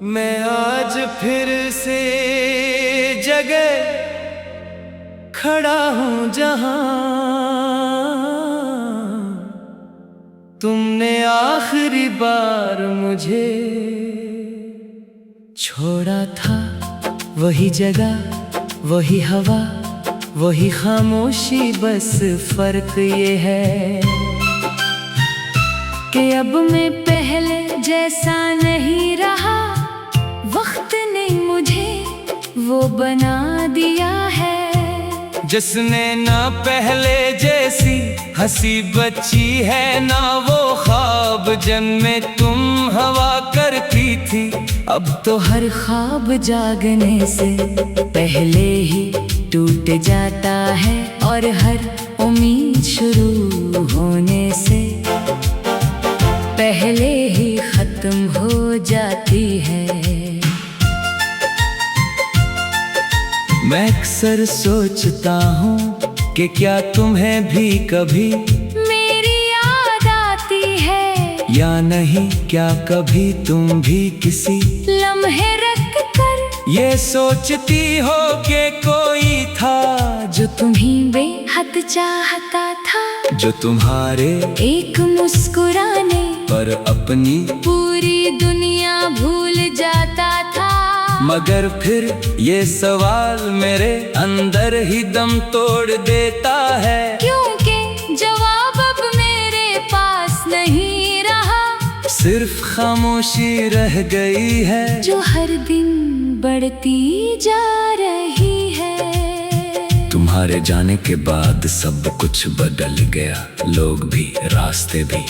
मैं आज फिर से जगह खड़ा हूँ जहाँ तुमने आखिरी बार मुझे छोड़ा था। वही जगह, वही हवा, वही खामोशी, बस फर्क ये है कि अब मैं पहले जैसा नहीं रहा। वक्त ने मुझे वो बना दिया है जिसने ना पहले जैसी हंसी बची है, ना वो ख्वाब जन्मे तुम हवा करती थी। अब तो हर ख्वाब जागने से पहले ही टूट जाता है और हर उम्मीद शुरू होने से पहले ही खत्म हो जाती है। मैं अक्सर सोचता हूँ कि क्या तुम्हें भी कभी मेरी याद आती है या नहीं। क्या कभी तुम भी किसी लम्हे रख कर ये सोचती हो कि कोई था जो तुम्हें बेहद चाहता था, जो तुम्हारे एक मुस्कुराने पर अपनी पूरी दुनिया भूल जाता था। मगर फिर ये सवाल मेरे अंदर ही दम तोड़ देता है, क्योंकि जवाब अब मेरे पास नहीं रहा। सिर्फ खामोशी रह गई है जो हर दिन बढ़ती जा रही है। तुम्हारे जाने के बाद सब कुछ बदल गया, लोग भी, रास्ते भी,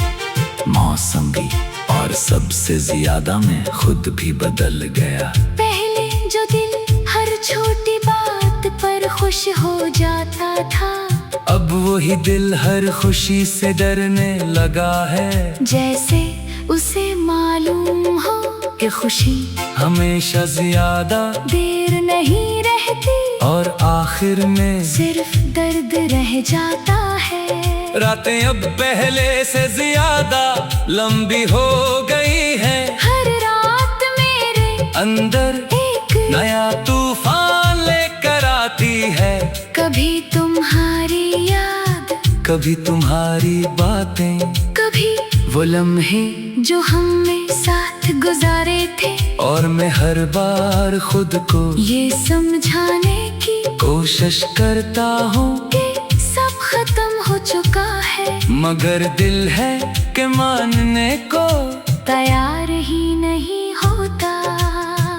मौसम भी, और सबसे ज्यादा मैं खुद भी बदल गया। पहले जो दिल हर छोटी बात पर खुश हो जाता था, अब वही दिल हर खुशी से डरने लगा है। जैसे उसे मालूम हो कि खुशी हमेशा ज्यादा देर नहीं रहती और आखिर में सिर्फ दर्द रह जाता है। रातें अब पहले से ज्यादा लंबी हो गई है, हर रात मेरे अंदर एक नया तूफान लेकर आती है। कभी तुम्हारी याद, कभी तुम्हारी बातें, कभी वो लम्हे जो हमने साथ गुजारे थे। और मैं हर बार खुद को ये समझाने की कोशिश करता हूँ कि सब खत्म हो चुका है, मगर दिल है कि मानने को तैयार ही नहीं होता।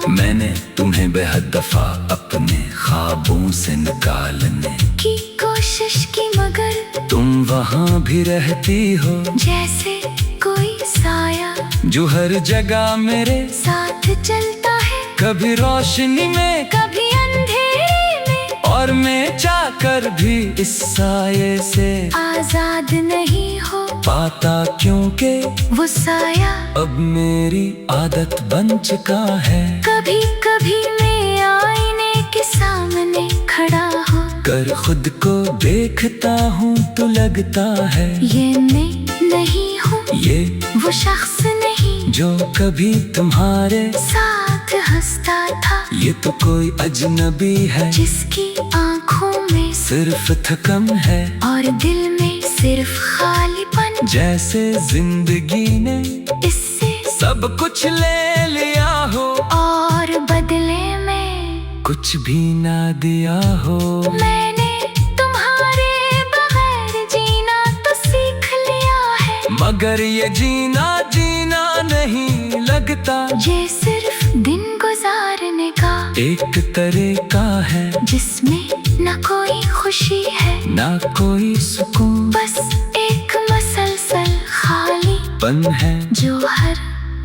मैंने तुम्हें बेहद दफा अपने ख्वाबों से निकालने की कोशिश की, मगर तुम वहाँ भी रहती हो जैसे कोई साया जो हर जगह मेरे साथ चलता है। कभी रोशनी में, कभी अंधेरे में, और मैं चाहकर भी इस साये से आजाद नहीं हो पाता, क्योंकि वो साया अब मेरी आदत बन चुका है। कभी कभी मैं आईने के सामने खड़ा हो कर खुद को देखता हूँ तो लगता है ये मैं नहीं हूँ, ये वो शख्स नहीं जो कभी तुम्हारे साथ हंसता था। ये तो कोई अजनबी है जिसकी आँखों में सिर्फ थकन है और दिल में सिर्फ खालीपन। जैसे जिंदगी ने इससे सब कुछ ले लिया हो और बदले में कुछ भी ना दिया हो। मैंने तुम्हारे बगैर जीना तो सीख लिया है, मगर ये जीना जीना नहीं लगता। ये सिर्फ दिन गुजारने का एक तरीका है जिसमें ना कोई खुशी है ना कोई सुकून, बस एक मसलसल खालीपन है जो हर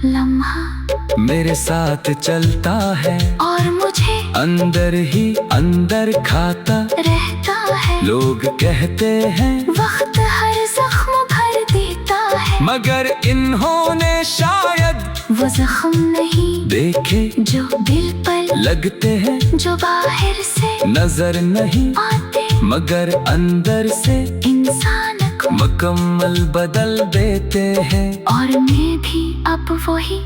लम्हा मेरे साथ चलता है और मुझे अंदर ही अंदर खाता रहता है। लोग कहते हैं वक्त हर जख्म भर देता है, मगर इन्होंने शायद वो जख्म नहीं देखे जो दिल पर लगते हैं, जो बाहर से नजर नहीं आते, मगर अंदर से इंसान मुकम्मल बदल देते हैं। और मैं भी अब वही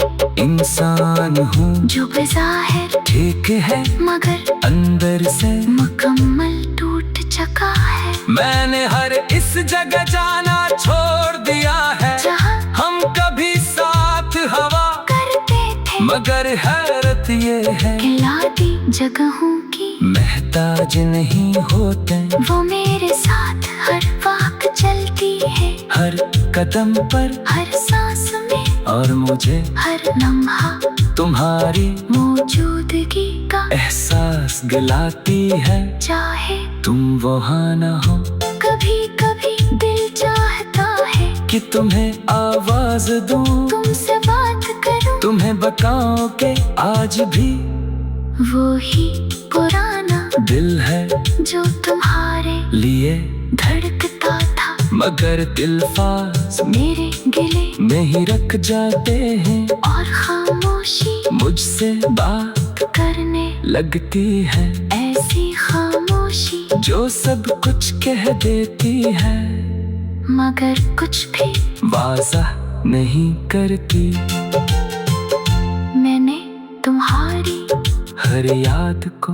इंसान हूँ जो बज़ाहिर ठीक है मगर अंदर से मुकम्मल टूट चुका है। मैंने हर इस जगह जाना छोड़ दिया है जहाँ हम कभी साथ हवा करते थे, मगर हैरत ये है खिलाती जगहों की महताज नहीं होते। वो मेरे साथ हर वक्त चलती है, हर कदम पर हर सांस में और मुझे हर लम्हा तुम्हारी मौजूदगी का एहसास दिलाती है। चाहे तुम वहाँ न हो कभी कभी दिल चाहता है कि तुम्हें आवाज दूं, तुमसे बात करूं। तुम्हें बताऊं कि आज भी वो ही पुराना दिल है जो तुम्हारे लिए धड़कता था, मगर दिलफाज मेरे गिले में ही रख जाते हैं। और खामोशी मुझसे बात करने लगती है, ऐसी खामोशी जो सब कुछ कह देती है मगर कुछ भी वाज़ह नहीं करती। मैंने तुम्हारी हर याद को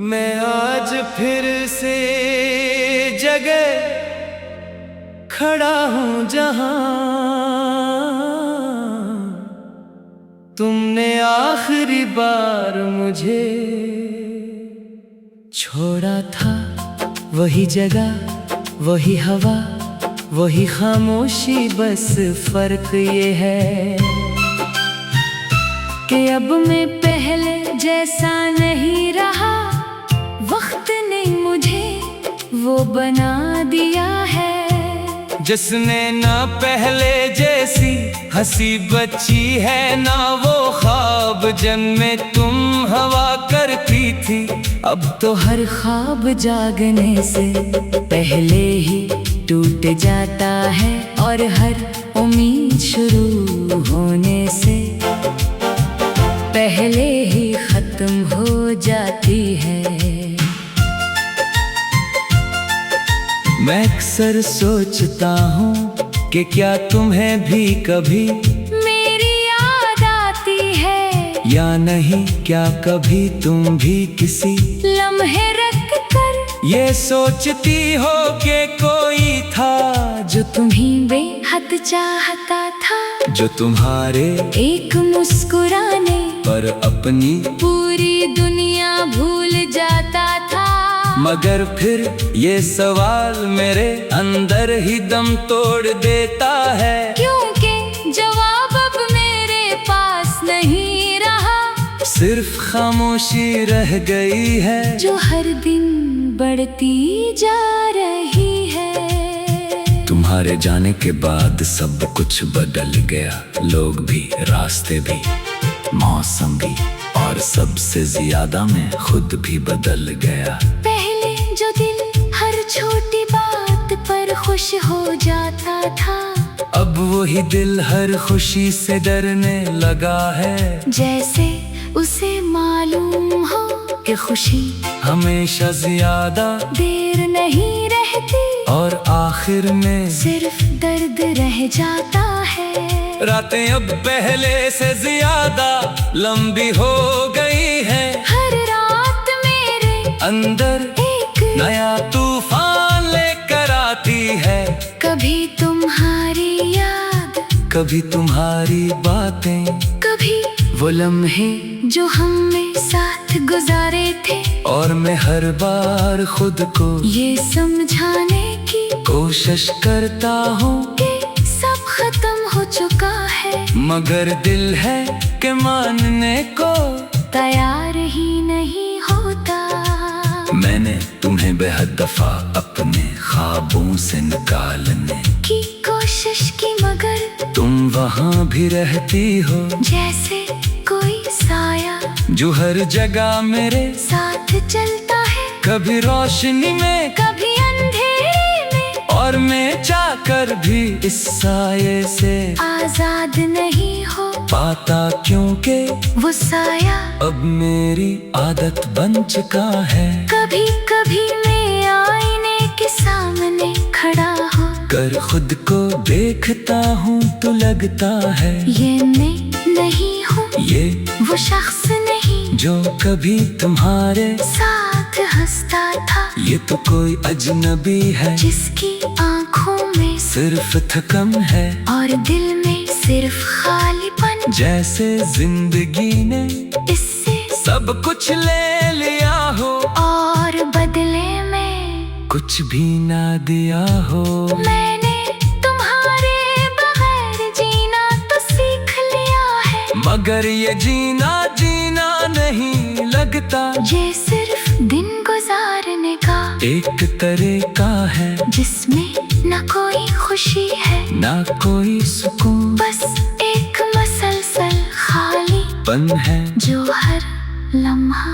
मैं आज फिर से जगह खड़ा हूँ जहाँ तुमने आखिरी बार मुझे छोड़ा था। वही जगह वही हवा वही खामोशी, बस फर्क ये है कि अब मैं पहले जैसा नहीं रहा। वक्त ने मुझे वो बना दिया है जिसने ना पहले जैसी हंसी बच्ची है, ना वो ख्वाब जन्मे तुम हवा करती थी। अब तो हर ख्वाब जागने से पहले ही टूट जाता है और हर उम्मीद शुरू होने से पहले ही खत्म हो जाती है। मैं अक्सर सोचता हूँ कि क्या तुम्हें भी कभी मेरी याद आती है या नहीं, क्या कभी तुम भी किसी लम्हे रख कर ये सोचती हो कि कोई था जो तुम्हें बेहद चाहता था, जो तुम्हारे एक मुस्कुराने पर अपनी पूरी दुनिया भूल जाता था। मगर फिर ये सवाल मेरे अंदर ही दम तोड़ देता है, क्योंकि जवाब अब मेरे पास नहीं रहा। सिर्फ खामोशी रह गई है जो हर दिन बढ़ती जा रही है। तुम्हारे जाने के बाद सब कुछ बदल गया, लोग भी, रास्ते भी, मौसम भी, और सबसे ज्यादा मैं खुद भी बदल गया। पहले जो दिल हर छोटी बात पर खुश हो जाता था, अब वही दिल हर खुशी से डरने लगा है। जैसे उसे मालूम हो कि खुशी हमेशा ज्यादा देर नहीं रहती और आखिर में सिर्फ दर्द रह जाता है। रातें अब पहले से ज्यादा लंबी हो गई है, हर रात मेरे अंदर एक नया तूफान लेकर आती है। कभी तुम्हारी याद, कभी तुम्हारी बातें, कभी वो लम्हे जो हमने साथ गुजारे थे। और मैं हर बार खुद को ये समझाने की कोशिश करता हूँ कि सब खत्म हो चुका है, मगर दिल है कि मानने को तैयार ही नहीं होता। मैंने तुम्हें बेहद दफा अपने ख्वाबों से निकालने की कोशिश की, मगर तुम वहाँ भी रहती हो जैसे कोई साया जो हर जगह मेरे साथ चलता है, कभी रोशनी में कभी अंधेरे में। और मैं चाहकर भी इस साये से आजाद नहीं हो पाता, क्योंकि वो साया अब मेरी आदत बन चुका है। कभी कभी मैं आईने के सामने खड़ा हो, कर खुद को देखता हूँ तो लगता है ये मैं नहीं हूँ, ये वो शख्स नहीं जो कभी तुम्हारे साथ हंसता था। ये तो कोई अजनबी है जिसकी आंखों में सिर्फ थकम है और दिल में सिर्फ खालीपन। जैसे जिंदगी ने इससे सब कुछ ले लिया हो और बदले में कुछ भी ना दिया हो। मैंने तुम्हारे बगैर जीना तो सीख लिया है, मगर ये जीना जीना नहीं लगता। ये सिर्फ दिन गुजारने का एक तरीका है जिसमें न कोई खुशी है ना कोई सुकून, बस एक मसलसल खालीपन है जो हर लम्हा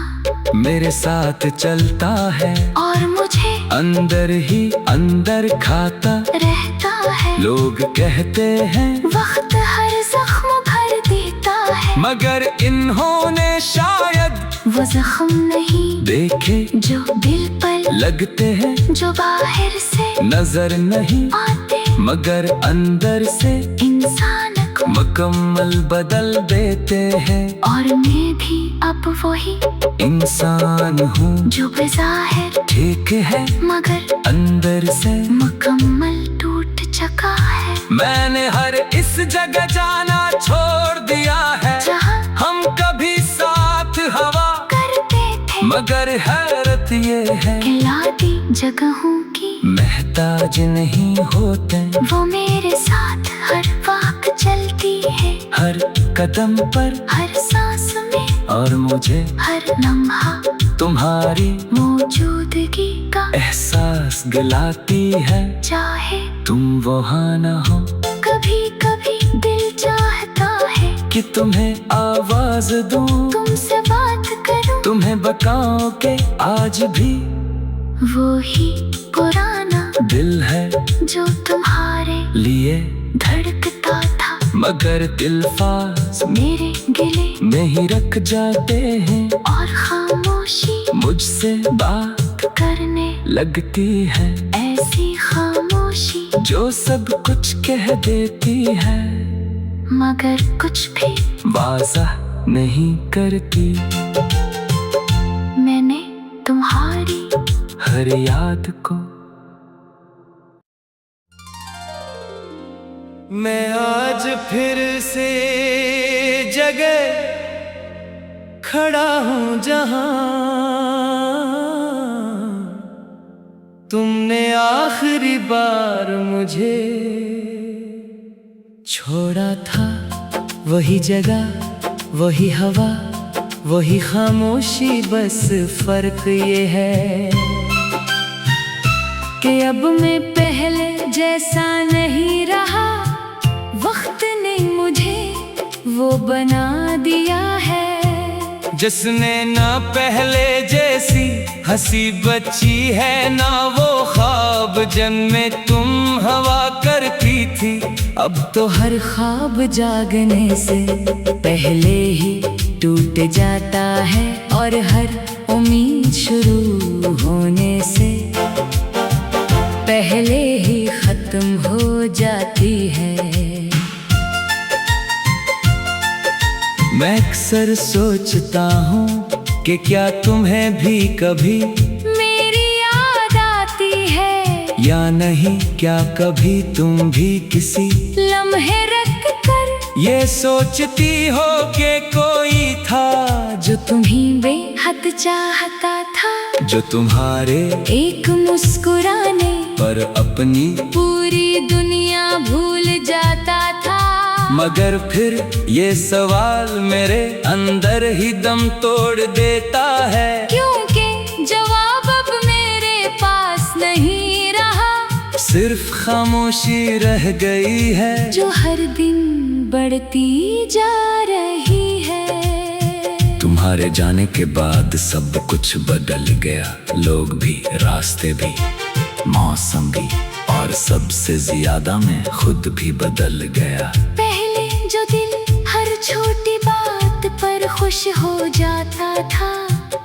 मेरे साथ चलता है और मुझे अंदर ही अंदर खाता रहता है। लोग कहते हैं वक्त हर जख्म भर देता है, मगर इन्होंने शायद वो जख्म नहीं देखे जो दिल पर लगते हैं, जो बाहर से नजर नहीं आते मगर अंदर से इंसान को मुकम्मल बदल देते हैं। और मैं भी अब वही इंसान हूँ जो बज़ाहिर ठीक है मगर अंदर से मुकम्मल टूट चुका है। मैंने हर इस जगह जाना छोड़ दिया है जहाँ हम कभी साथ हवा करते थे, मगर हैरत ये है खिलाती जगहों की महताज नहीं होते। वो मेरे साथ हर वक्त चलती है, हर कदम पर हर सांस में और मुझे हर लम्हा तुम्हारी मौजूदगी का एहसास दिलाती है। चाहे तुम वहाँ न हो कभी कभी दिल चाहता है कि तुम्हें आवाज दूं, तुमसे बात करूं, तुम्हें बताओ के आज भी वो ही पुराना दिल है जो तुम्हारे लिए धड़कता था। मगर दिलफाज मेरे गिले में ही रख जाते हैं और खामोशी मुझसे बात करने लगती है, ऐसी खामोशी जो सब कुछ कह देती है मगर कुछ भी वाज़ह नहीं करती। मैंने तुम्हारी हर याद को मैं आज फिर से जगह खड़ा हूँ जहाँ तुमने आखिरी बार मुझे छोड़ा था। वही जगह वही हवा वही खामोशी, बस फर्क ये है कि अब मैं पहले जैसा नहीं रहा। वक्त ने मुझे वो बना दिया है जिसने ना पहले जैसी हंसी बच्ची है, ना वो ख्वाब जन्मे तुम हवा करती थी। अब तो हर ख्वाब जागने से पहले ही टूट जाता है और हर उम्मीद शुरू होने से पहले ही खत्म हो जाती है। मैं अक्सर सोचता हूँ कि क्या तुम्हें भी कभी मेरी याद आती है या नहीं, क्या कभी तुम भी किसी लम्हे रख कर ये सोचती हो कि कोई था जो तुम्हें बेहद चाहता था, जो तुम्हारे एक मुस्कुराने पर अपनी पूरी दुनिया भूल जाता था। मगर फिर ये सवाल मेरे अंदर ही दम तोड़ देता है, क्योंकि जवाब अब मेरे पास नहीं रहा, सिर्फ खामोशी रह गई है जो हर दिन बढ़ती जा रही है। तुम्हारे जाने के बाद सब कुछ बदल गया, लोग भी, रास्ते भी, मौसम भी, और सबसे ज्यादा मैं खुद भी बदल गया। पहले जो दिल हर छोटी बात पर खुश हो जाता था,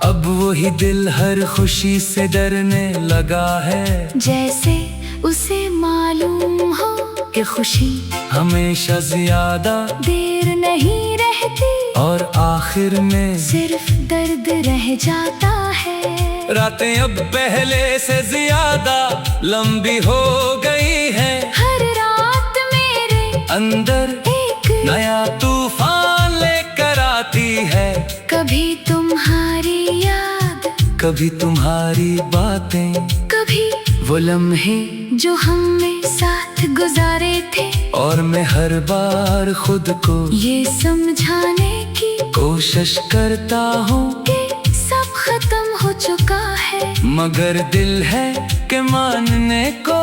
अब वही दिल हर खुशी से डरने लगा है। जैसे उसे मार मालूम हो कि खुशी हमेशा ज्यादा देर नहीं रहती और आखिर में सिर्फ दर्द रह जाता है। रातें अब पहले से ज्यादा लंबी हो गई है। हर रात मेरे अंदर एक नया तूफान लेकर आती है। कभी तुम्हारी याद, कभी तुम्हारी बातें, कभी वो लम्हे जो हमने साथ गुजारे थे। और मैं हर बार खुद को ये समझाने की कोशिश करता हूँ कि सब खत्म हो चुका है, मगर दिल है कि मानने को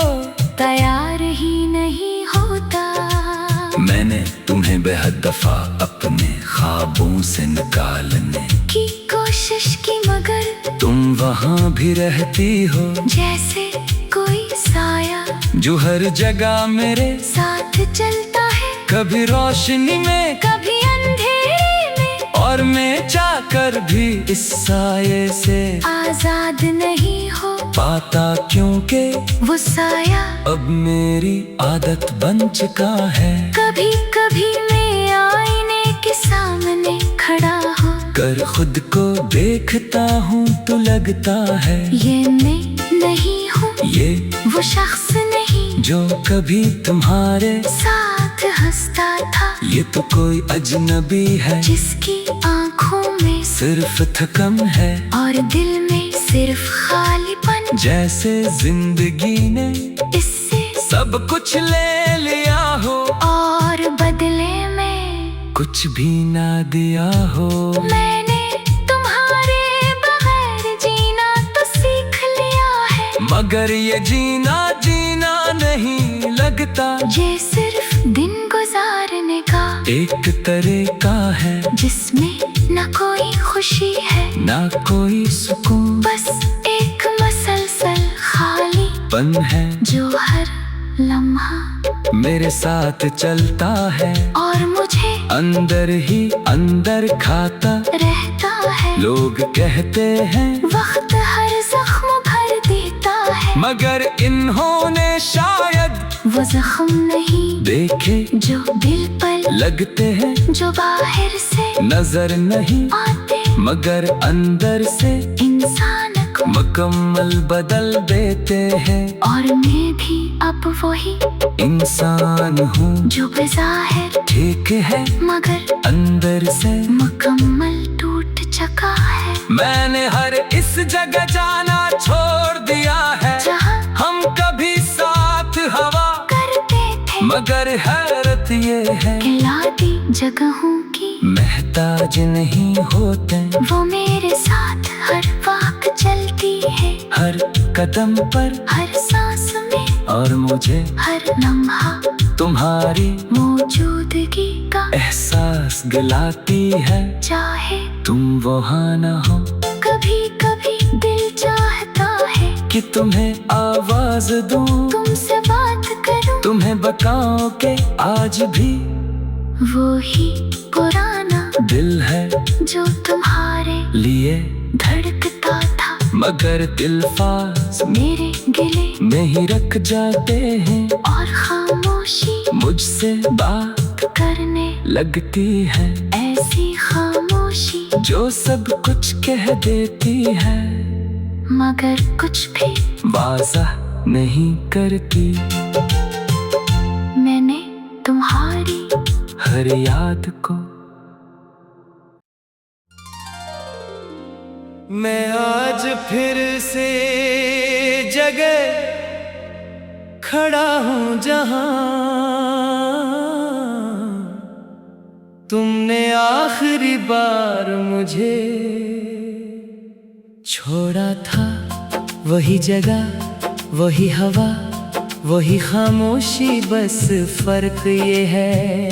तैयार ही नहीं होता। मैंने तुम्हें बेहद दफा अपने ख्वाबों से निकालने की कोशिश की, मगर तुम वहाँ भी रहती हो जैसे कोई साया जो हर जगह मेरे साथ चलता है। कभी रोशनी में, कभी अंधेरे में, और मैं चाहकर भी इस साये से आजाद नहीं हो पाता, क्योंकि वो साया अब मेरी आदत बन चुका है। कभी कभी मैं आईने के सामने खड़ा हो कर खुद को देखता हूँ तो लगता है ये मैं नहीं हूँ, ये वो शख्स नहीं जो कभी तुम्हारे साथ हंसता था। ये तो कोई अजनबी है जिसकी आंखों में सिर्फ थकन है और दिल में सिर्फ खालीपन। जैसे जिंदगी ने इससे सब कुछ ले लिया हो और बदले में कुछ भी ना दिया हो। मैंने तुम्हारे बगैर जीना तो सीख लिया है, मगर ये जीना जीना नहीं लगता। ये सिर्फ दिन गुजारने का एक तरीका है जिसमें न कोई खुशी है ना कोई सुकून, बस एक मसलसल खालीपन है जो हर लम्हा मेरे साथ चलता है और मुझे अंदर ही अंदर खाता रहता है। लोग कहते हैं वक्त हर जख्म भर देता है, मगर इन्होंने शायद वो जख्म नहीं देखे जो दिल पर लगते हैं, जो बाहर से नजर नहीं आते मगर अंदर से इंसान को मुकम्मल बदल देते हैं। और मैं भी अब वही इंसान हूँ जो बेज़ाहिर ठीक है मगर अंदर से मुकम्मल टूट चुका है। मैंने हर इस जगह जाना छोड़ दिया है जहाँ हम कभी साथ हवा करते थे, मगर हैरत ये है खिलाती जगहों की महताज नहीं होते। वो मेरे साथ हर वक्त चलती है, हर कदम पर हर सांस में और मुझे हर लम्हा तुम्हारी मौजूदगी का एहसास दिलाती है, चाहे तुम वहाँ न हो। कभी कभी दिल चाहता है कि तुम्हें आवाज दूं, तुमसे बात करूं, तुम्हें बताओ कि आज भी वो ही पुराना दिल है जो तुम्हारे लिए धड़कता था, मगर दिलफाज मेरे गिले में ही रख जाते हैं और खामोशी मुझसे बात करने लगती है। ऐसी खामोशी जो सब कुछ कह देती है मगर कुछ भी वाज़ह नहीं करती। मैंने तुम्हारी हर याद को मैं आज फिर से जगह खड़ा हूँ जहाँ तुमने आखिरी बार मुझे छोड़ा था। वही जगह वही हवा वही खामोशी, बस फर्क ये है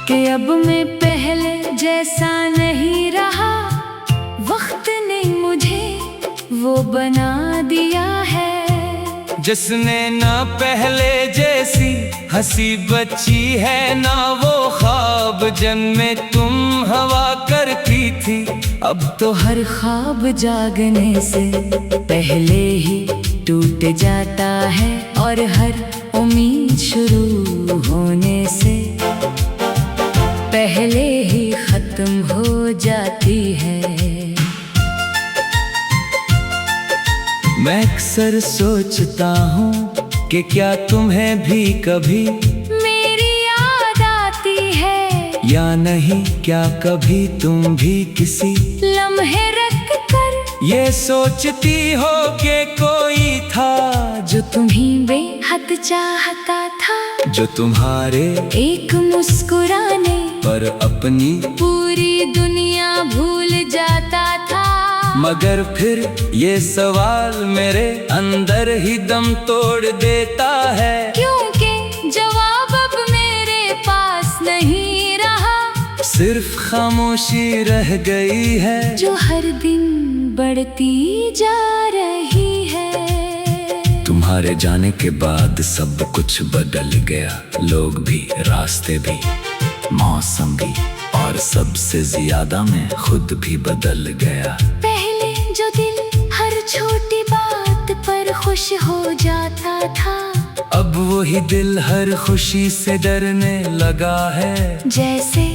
कि अब मैं पहले जैसा नहीं रहा। वक्त ने मुझे वो बना दिया है जिसने ना पहले जैसी हंसी बच्ची है, ना वो ख्वाब जन्मे तुम हवा करती थी। अब तो हर ख्वाब जागने से पहले ही टूट जाता है, और हर उम्मीद शुरू होने से पहले ही खत्म हो जाती है। मैं अक्सर सोचता हूँ कि क्या तुम्हें भी कभी मेरी याद आती है या नहीं, क्या कभी तुम भी किसी लम्हे रख कर ये सोचती हो कि कोई था जो तुम्हीं बेहद चाहता था, जो तुम्हारे एक मुस्कुराने पर अपनी पूरी दुनिया भूल जाता था। मगर फिर ये सवाल मेरे अंदर ही दम तोड़ देता है, क्योंकि जवाब अब मेरे पास नहीं रहा, सिर्फ खामोशी रह गई है जो हर दिन बढ़ती जा रही है। तुम्हारे जाने के बाद सब कुछ बदल गया, लोग भी, रास्ते भी, मौसम भी, और सबसे ज्यादा मैं खुद भी बदल गया। पहले जो दिल हर छोटी बात पर खुश हो जाता था, अब वही दिल हर खुशी से डरने लगा है, जैसे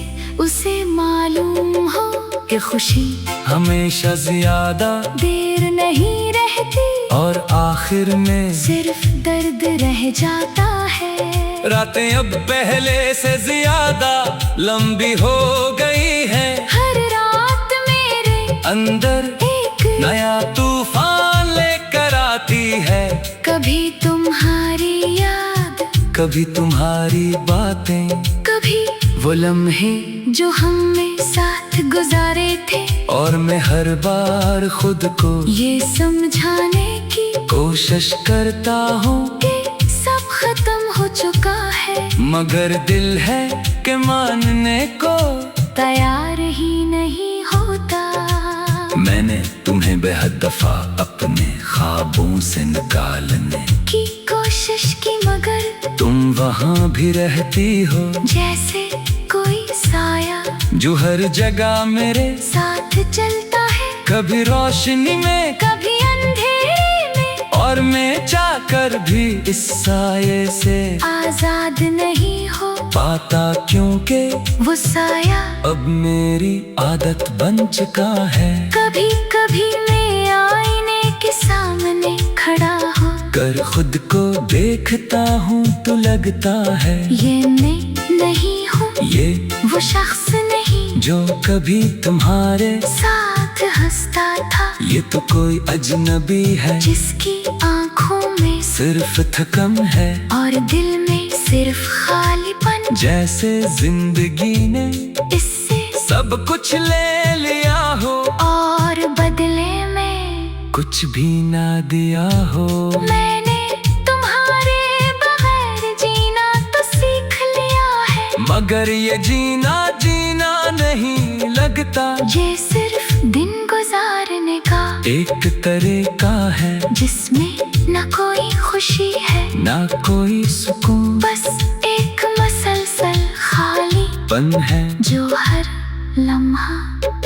उसे मालूम हो कि खुशी हमेशा ज्यादा देर नहीं रहती, और आखिर में सिर्फ दर्द रह जाता है। रातें अब पहले से ज्यादा लंबी हो गई हैं, हर रात मेरे अंदर एक नया तूफान लेकर आती है, कभी तुम्हारी याद, कभी तुम्हारी बातें, कभी वो लम्हे जो हमने साथ गुजारे थे, और मैं हर बार खुद को ये समझाने की कोशिश करता हूँ कि सब खत्म हो चुका है, मगर दिल है कि मानने को तैयार ही नहीं होता। मैंने तुम्हें बेहद दफा अपने ख्वाबों से निकालने की कोशिश की, मगर तुम वहाँ भी रहती हो, जैसे कोई साया जो हर जगह मेरे साथ चलता है, कभी रोशनी में कभी अंधेरे में, और मैं चाहकर भी इस साये से आजाद नहीं हो पाता, क्योंकि वो साया अब मेरी आदत बन चुका है। कभी कभी मैं आईने के सामने खड़ा हो कर खुद को देखता हूँ तो लगता है ये मैं नहीं हूँ, ये वो शख्स नहीं जो कभी तुम्हारे साथ हंसता था, ये तो कोई अजनबी है जिसकी आँखों में सिर्फ थकम है, और दिल में सिर्फ खालीपन, जैसे जिंदगी ने इससे सब कुछ ले लिया हो, और बदले में कुछ भी ना दिया हो। मैंने तुम्हारे बगैर जीना तो सीख लिया है, मगर ये जीना जीना नहीं लगता, ये सिर्फ दिन गुजारने का एक तरीका है, जिसमें न कोई खुशी है ना कोई सुकून, बस एक मसलसल खालीपन है जो हर लम्हा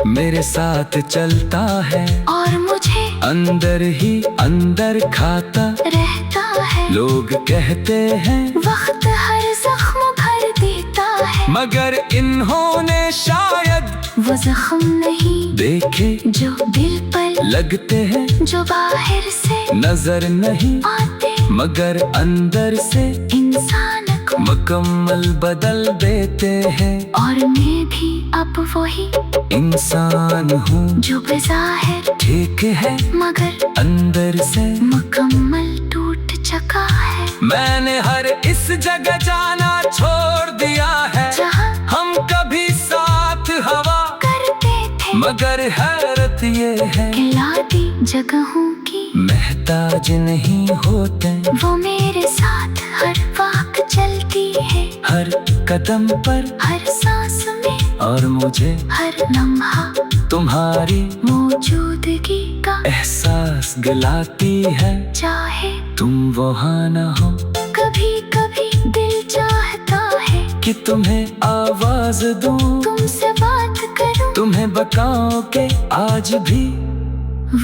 मेरे साथ चलता है, और मुझे अंदर ही अंदर खाता रहता है। लोग कहते हैं वक्त हर जख्म भर देता है, मगर इन्होंने शायद वो जख्म नहीं देखे जो दिल पर लगते हैं, जो बाहर से नजर नहीं आते, मगर अंदर से इंसान को मुकम्मल बदल देते हैं। और मैं भी अब वही इंसान हूँ जो बज़ाहिर ठीक है, मगर अंदर से मुकम्मल टूट चुका है। मैंने हर इस जगह जाना छोड़ दिया है, जहाँ हम कभी साथ हवा करते थे, मगर हैरत ये है खिलाती जगहों की महताज नहीं होते, वो मेरे साथ हर वक्त चलती है, हर कदम पर हर सांस में, और मुझे हर लम्हा तुम्हारी मौजूदगी का एहसास दिलाती है, चाहे तुम वहाँ न हो। कभी कभी दिल चाहता है कि तुम्हें आवाज दूं, तुमसे बात करूं, तुम्हें बताऊं के आज भी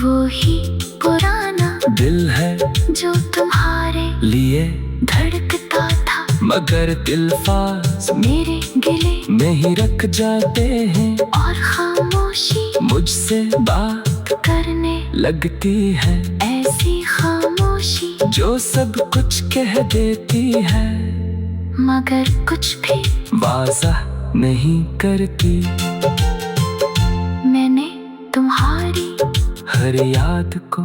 वो ही पुराना दिल है जो तुम्हारे लिए धड़कता था। मगर दिलफाज मेरे गिले में ही रख जाते हैं, और खामोशी मुझसे बात करने लगती है, ऐसी खामोशी जो सब कुछ कह देती है, मगर कुछ भी वाज़ह नहीं करती। मैंने तुम्हारी हर याद को